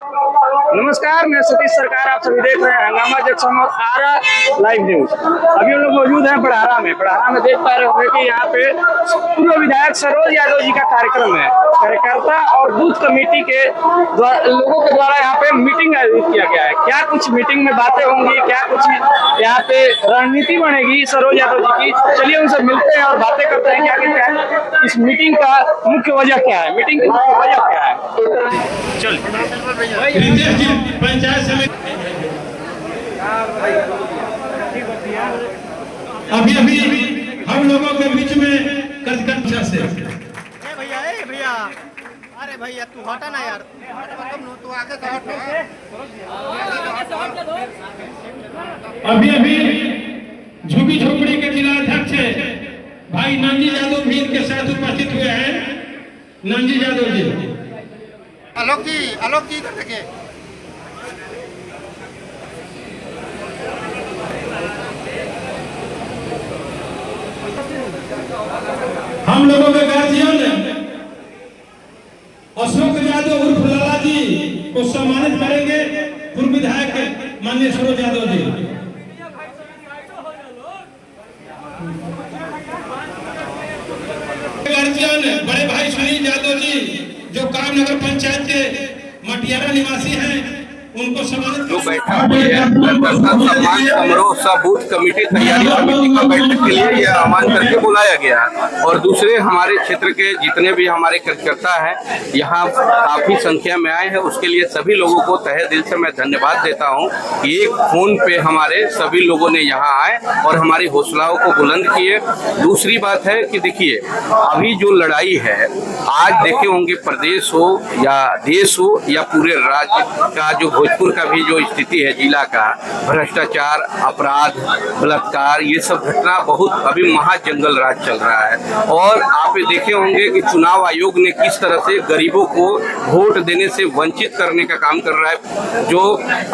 नमस्कार, मैं सतीश सरकार, आप सभी देख रहे हैं हंगामा जंक्शन और आरा लाइव न्यूज। अभी हम लोग मौजूद हैं बढ़ारा में देख पा रहे होंगे कि यहाँ पे पूर्व विधायक सरोज यादव जी का कार्यक्रम है। कार्यकर्ता और बूथ कमेटी के लोगों के द्वारा यहाँ पे मीटिंग आयोजित किया गया है। क्या कुछ मीटिंग में बातें होंगी, क्या कुछ यहाँ पे रणनीति बनेगी सरोज यादव जी की, चलिए उनसे मिलते हैं और बातें करते हैं। क्या इस मीटिंग का मुख्य वजह क्या है, मीटिंग की मुख्य वजह क्या है, चलिए। पंचायत समिति अभी हम लोगों के बीच में कचकचा से भैया अरे भैया तू हटा ना यार, तू आगे से हट। अभी झुगी झोपड़ी के जिला अध्यक्ष भाई नंजी यादव भी इनके साथ उपस्थित हुए हैं। नंजी यादव जी, आलोक जी इधर देखिए। हम लोगों के गार्जियन अशोक यादव उर्फ लाला जी को सम्मानित करेंगे। पूर्व विधायक माननीय सरोज यादव जी। गार्जियन बड़े भाई सुनील यादव जी जो कामनगर पंचायत के मटियारा निवासी हैं, उनको सम्मानित। जो बैठक हुई है सम्मान समारोह सब बूथ कमेटी तैयारी समिति का बैठक के लिए यह आह्वान करके बुलाया गया। और दूसरे हमारे क्षेत्र के जितने भी हमारे कार्यकर्ता हैं यहाँ काफी संख्या में आए हैं, उसके लिए सभी लोगों को तहे दिल से मैं धन्यवाद देता हूँ कि एक फोन पे हमारे सभी लोगों ने यहाँ आए और हमारी हौसलाओं को बुलंद किए। दूसरी बात है कि देखिए अभी जो लड़ाई है, आज देखे होंगे प्रदेश हो या देश हो या पूरे राज्य का, जो भोजपुर का भी जो स्थिति है जिला का, भ्रष्टाचार, अपराध, बलात्कार, ये सब घटना बहुत अभी महाजंगल राज चल रहा है। और आप ये देखे होंगे कि चुनाव आयोग ने किस तरह से गरीबों को वोट देने से वंचित करने का काम कर रहा है। जो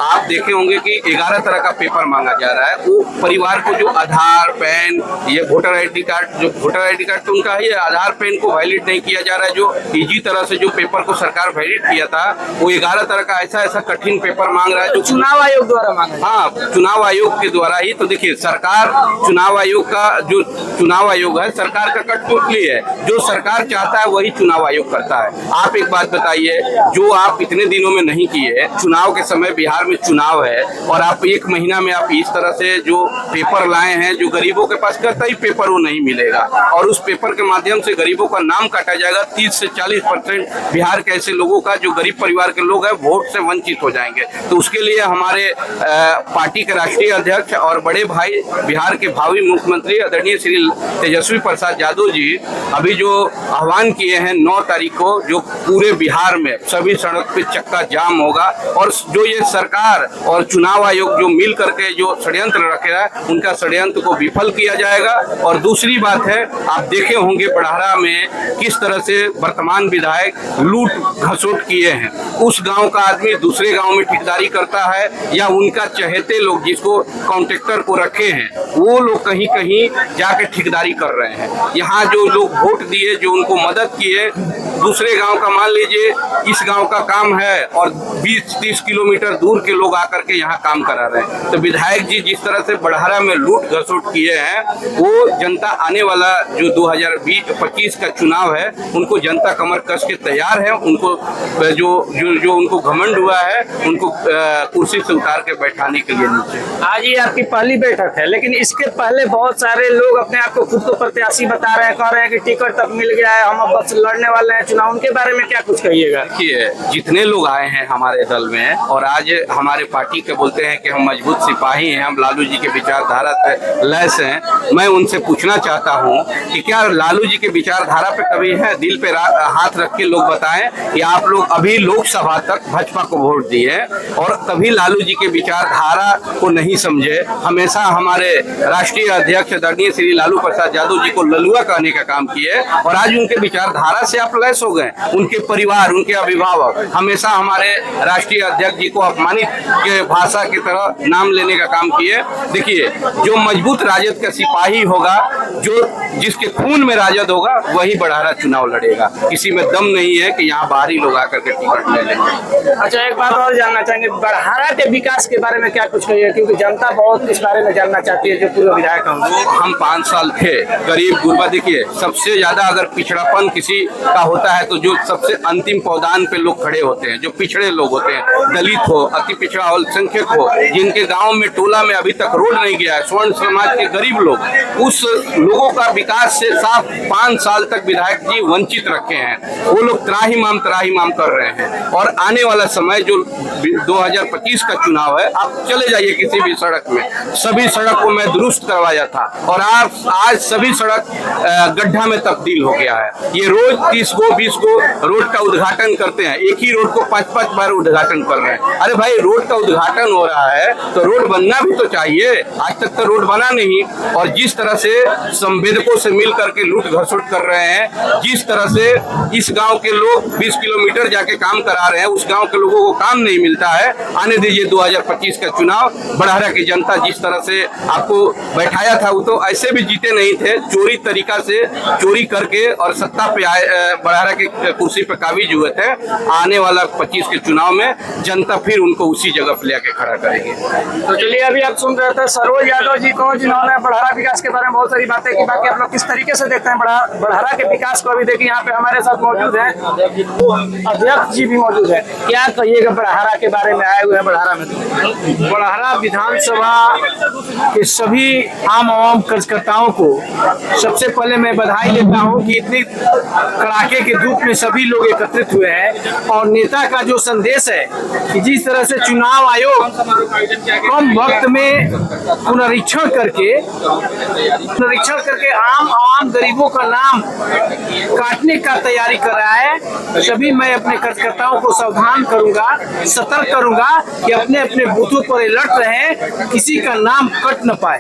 आप देखे होंगे कि 11 तरह का पेपर मांगा जा रहा है। वो परिवार को जो आधार, पैन, ये वोटर आईडी कार्ड, जो वोटर आईडी कार्ड तो उनका है, आधार पैन को वैलिड नहीं किया जा रहा है। जो इजी तरह से जो पेपर को सरकार वैलिड किया था, वो 11 तरह का ऐसा कठिन पेपर मांग रहा है जो चुनाव आयोग द्वारा मांगा। हाँ, चुनाव आयोग के द्वारा ही। तो देखिए सरकार चुनाव आयोग का, जो चुनाव आयोग है सरकार का कठपुतली है। जो सरकार चाहता है वही चुनाव आयोग करता है। आप एक बात बताइए, जो आप इतने दिनों में नहीं किए, चुनाव के समय बिहार में चुनाव है और आप 1 महीना में आप इस तरह से जो पेपर लाए हैं, जो गरीबों के पास कतई पेपर वो नहीं मिलेगा और उस पेपर के माध्यम से गरीबों का नाम काटा जाएगा। 30 से 40% बिहार के ऐसे लोगों का, जो गरीब परिवार के लोग हैं, वोट से वंचित हो जाएंगे। तो उसके लिए हमारे पार्टी के राष्ट्रीय अध्यक्ष और बड़े भाई बिहार के भावी मुख्यमंत्री आदरणीय श्री तेजस्वी प्रसाद यादव जी अभी जो आह्वान किए हैं 9 तारीख को, जो पूरे बिहार में सभी सड़क पे चक्का जाम होगा और जो ये सरकार और चुनाव आयोग जो मिल करके जो षड्यंत्र रखे है, उनका षड्यंत्र को विफल किया जाएगा। और दूसरी बात है, आप देखे होंगे बढ़ारा में किस तरह से वर्तमान विधायक लूट घसोट किए हैं। उस गांव का आदमी दूसरे गांव में ठेकेदारी करता है या उनका चहेते लोग जिसको कॉन्ट्रैक्टर को रखे हैं, वो लोग कहीं कहीं जाके ठेकेदारी कर रहे हैं। यहाँ जो लोग वोट दिए, जो उनको मदद किए, दूसरे गांव का मान लीजिए इस गांव का काम है और 20-30 किलोमीटर दूर के लोग आकर के यहाँ काम करा रहे हैं। तो विधायक जी जिस तरह से बढ़ारा में लूट घसोट किए हैं, वो जनता आने वाला जो 2020-25 का चुनाव है, उनको जनता कमर कस के तैयार है। उनको जो उनको घमंड हुआ है, उनको कुर्सी से उतार के बैठाने के लिए नीचे। आज ये आपकी पहली बैठक है, लेकिन इसके पहले बहुत सारे लोग अपने आप को खुद को प्रत्याशी बता रहे हैं, कह रहे हैं कि टिकट तक मिल गया है, हम अब बस लड़ने वाले हैं चुनाव। उनके बारे में क्या कुछ कहिएगा? देखिए जितने लोग आए हैं हमारे दल में और आज हमारे पार्टी के बोलते हैं कि हम मजबूत सिपाही हैं, हम लालू जी के विचारधारा से लैस हैं, मैं उनसे पूछना चाहता हूं कि क्या लालू जी के विचारधारा पे कभी है दिल पे हाथ रख के लोग बताएं कि आप लोग अभी लोकसभा तक भाजपा को वोट दिए और कभी लालू जी के विचारधारा को नहीं समझे। हमेशा हमारे राष्ट्रीय अध्यक्ष आदरणीय श्री लालू प्रसाद यादव जी को ललुआ कहने का काम किए और आज उनके विचारधारा से आप लैस हो गए, उनके परिवार, उनके अभिभावक हमेशा हमारे राष्ट्रीय अध्यक्ष जी को अपमानित के भाषा की तरह नाम लेने का काम किए। देखिए, जो मजबूत राजद का सिपाही होगा, जो जिसके खून में राजद होगा, वही बढ़ारा चुनाव लड़ेगा। किसी में दम नहीं है कि यहाँ बाहरी लोग आकर के टिकट ले लें। अच्छा, एक बात और जानना चाहेंगे, बढ़ारा के विकास के बारे में क्या कुछ कहिए, क्योंकि जनता बहुत इस बारे में जानना चाहती है, जो पूर्व विधायक होंगे। हम 5 साल थे, गरीब गुरबा। देखिए, सबसे ज्यादा अगर पिछड़ापन किसी का होता है तो जो सबसे अंतिम पौधान पे लोग खड़े होते हैं, जो पिछड़े लोग होते हैं, दलित हो, अति पिछड़ा हो, अल्पसंख्यक हो, जिनके गांव में टोला में अभी तक रोड नहीं गया है, स्वर्ण समाज के गरीब लोग, उस लोगों का विकास से साफ 5 साल तक विधायक जी वंचित रखे हैं। वो लोग त्राहिमाम कर रहे हैं। और आने वाला समय जो 2025 का चुनाव है, आप चले जाइए किसी भी सड़क में, सभी सड़क को मैं दुरुस्त करवाया था और आज सभी सड़क गड्ढा में तब्दील हो गया है। ये रोज 30 गो 20 गो रोड का उद्घाटन करते हैं, एक ही रोड को 5-5 बार उद्घाटन कर रहे हैं। अरे भाई, रोड का उद्घाटन हो रहा है तो रोड बनना भी तो चाहिए। आज तक तो रोड बना नहीं। और जिस तरह से संवेदकों से मिल करके लूट घसुट कर रहे हैं, जिस तरह से इस गांव के लोग 20 किलोमीटर जाके काम करा रहे हैं, उस गांव के लोगों को काम नहीं मिलता है। आने दीजिए 2025 का चुनाव। बढ़ारा की जनता जिस तरह से आपको बैठाया था, वो तो ऐसे भी जीते नहीं थे। चोरी तरीका से चोरी करके और सत्ता पे आए, बढ़ारा की कुर्सी पे काबिज हुए थे। आने वाला 25 के चुनाव में जनता फिर उनको उसी जगह पे लेके खड़ा करेगी। तो चलिए, अभी आप सुन रहे थे सरोज यादव जी को, जिन्होंने बढ़ारा विकास के बारे में बहुत सारी बातें की। बाकी आप लोग किस तरीके से देखते हैं बढ़ारा के विकास को? अभी देखिए, यहाँ पे हमारे साथ मौजूद है अध्यक्ष जी भी मौजूद है। क्या कहिएगा बढ़ारा के बारे में? आए हुए हैं बढ़ारा में। बढ़ारा विधानसभा के सभी आम आवाम कार्यकर्ताओं को सबसे पहले मैं बधाई देता हूं कि इतनी कड़ाके के धूप में सभी लोग एकत्रित हुए हैं। और नेता का जो संदेश है कि जिस तरह से चुनाव आयोग कम वक्त में पुनरीक्षण करके आम आवाम गरीबों का नाम काटने का तैयारी कर रहा है, सभी मैं अपने कार्यकर्ताओं को सावधान करूंगा, सतर्क करूंगा कि अपने अपने बूथों पर अलर्ट रहें, किसी का नाम कट न पाए।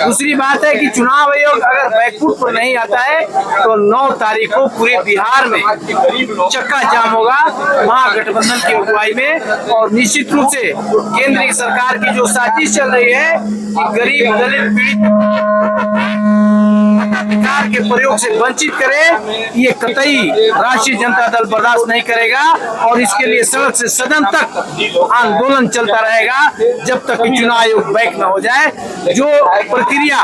दूसरी बात है कि चुनाव आयोग अगर बैकफुट पर नहीं आता है तो 9 तारीख को पूरे बिहार में चक्का जाम होगा महागठबंधन की अगुवाई में। और निश्चित रूप से केंद्र सरकार की जो साजिश चल रही है कि गरीब दलित पीड़ित अधिकार के प्रयोग से वंचित करे, ये कतई राष्ट्रीय जनता दल बर्दाश्त नहीं करेगा। और इसके लिए सड़क से सदन तक आंदोलन चलता रहेगा जब तक कि चुनाव आयोग बैक न हो जाए। जो प्रक्रिया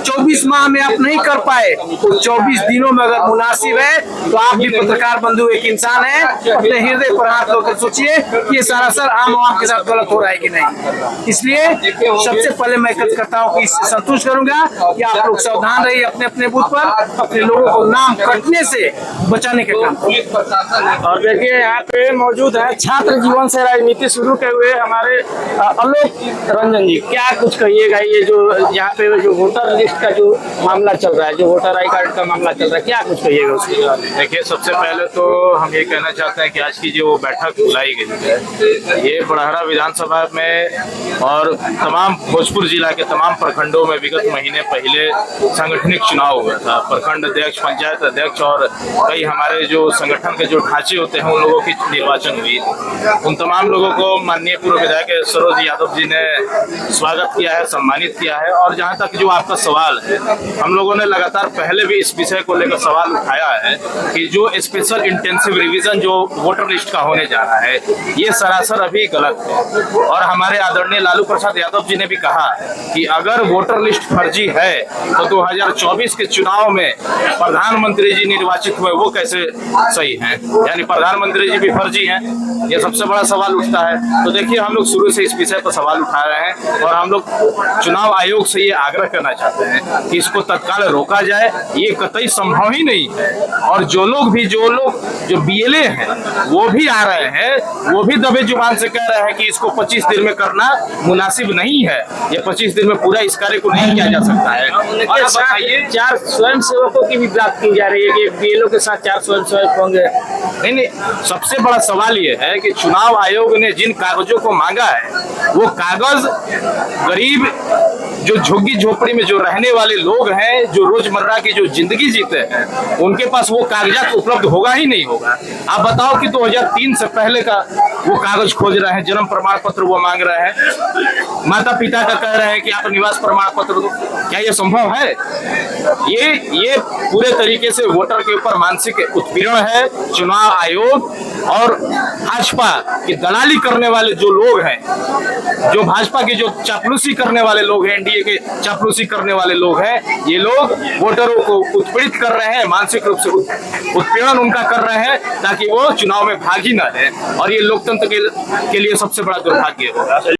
24 माह में आप नहीं कर पाए तो 24 दिनों में अगर मुनासिब है तो आप भी पत्रकार बंधु एक इंसान है, अपने हृदय पर हाथ रखकर सोचिए कि ये सरासर आम आवाम के साथ गलत हो रहा है कि नहीं। इसलिए सबसे पहले मैं कार्यकर्ताओं की संतुष्ट करूंगा कि आप लोग सावधान रहिए, अपने अपने बूथ पर अपने लोगों को नाम कटने से बचाने के काम। और देखिए, यहाँ पे मौजूद है छात्र जीवन से राजनीति शुरू के हुए हमारे आलोक रंजन जी। क्या कुछ कहिएगा, ये जो यहाँ पे जो वोटर लिस्ट का जो मामला चल रहा है, जो वोटर आई कार्ड का मामला चल रहा है, क्या कुछ कहिएगा उसके बारे में? देखिए, सबसे पहले तो हम ये कहना चाहते हैं कि आज की जो बैठक बुलाई गई है, ये बढ़ारा विधानसभा में और तमाम भोजपुर जिला के तमाम प्रखंडों में विगत महीने पहले सांगठनिक चुनाव हुआ था। प्रखंड अध्यक्ष, पंचायत अध्यक्ष और कई हमारे जो संगठन के जो ढांचे होते हैं, उन लोगों की निर्वाचन हुई। उन तमाम लोगों को माननीय पूर्व विधायक सरोज यादव जी ने स्वागत किया है, सम्मानित किया है। और जहां तक जो आपका सवाल है, हम लोगों ने लगातार पहले भी इस विषय को लेकर सवाल उठाया है कि जो स्पेशल इंटेंसिव रिवीजन जो वोटर लिस्ट का होने जा रहा है, ये सरासर अभी गलत है। और हमारे आदरणीय लालू प्रसाद यादव जी ने भी कहा कि अगर वोटर लिस्ट फर्जी है तो 2024 के चुनाव में प्रधानमंत्री जी निर्वाचित हुए वो कैसे सही हैं, यानी प्रधानमंत्री जी भी फर्जी हैं। ये सबसे बड़ा सवाल उठता है। तो देखिए, हम लोग शुरू से इस विषय पर सवाल उठा रहे हैं और हम लोग चुनाव आयोग से ये आग्रह करना चाहते हैं कि इसको तत्काल रोका जाए। ये कतई संभव ही नहीं है। और जो लोग जो बीएलए हैं वो भी आ रहे हैं, वो भी दबे जुबान से कह रहे हैं कि इसको 25 दिन में करना मुनासिब नहीं है। ये 25 दिन में पूरा इस कार्य को नहीं किया जा सकता है। और बताइए, 4 स्वयं सेवकों की भी बात की जा रही है कि बीएलओ के साथ 4 स्वयं सेवक होंगे। नहीं, सबसे बड़ा सवाल ये है कि चुनाव आयोग ने जिन कागजों को मांगा है, वो कागज गरीब जो झुग्गी झोपड़ी में जो रहने वाले लोग हैं, जो रोजमर्रा की जो जिंदगी जीते हैं, उनके पास वो कागजात उपलब्ध होगा ही नहीं होगा। आप बताओ कि 2003 से पहले का वो कागज खोज रहे हैं, जन्म प्रमाण पत्र वो मांग रहे हैं, माता पिता का कह रहे हैं कि आप निवास प्रमाण पत्र दो। क्या ये संभव है? ये पूरे तरीके से वोटर के ऊपर मानसिक उत्पीड़न है। चुनाव आयोग और भाजपा की दलाली करने वाले जो लोग हैं, जो भाजपा के जो चापलूसी करने वाले लोग हैं, एनडीए के चापलूसी करने वाले लोग हैं, ये लोग वोटरों को उत्पीड़ित कर रहे हैं, मानसिक रूप से उत्पीड़न उनका कर रहे हैं ताकि वो चुनाव में भाग ही न ले, और ये लोकतंत्र के लिए सबसे बड़ा दुर्भाग्य होगा।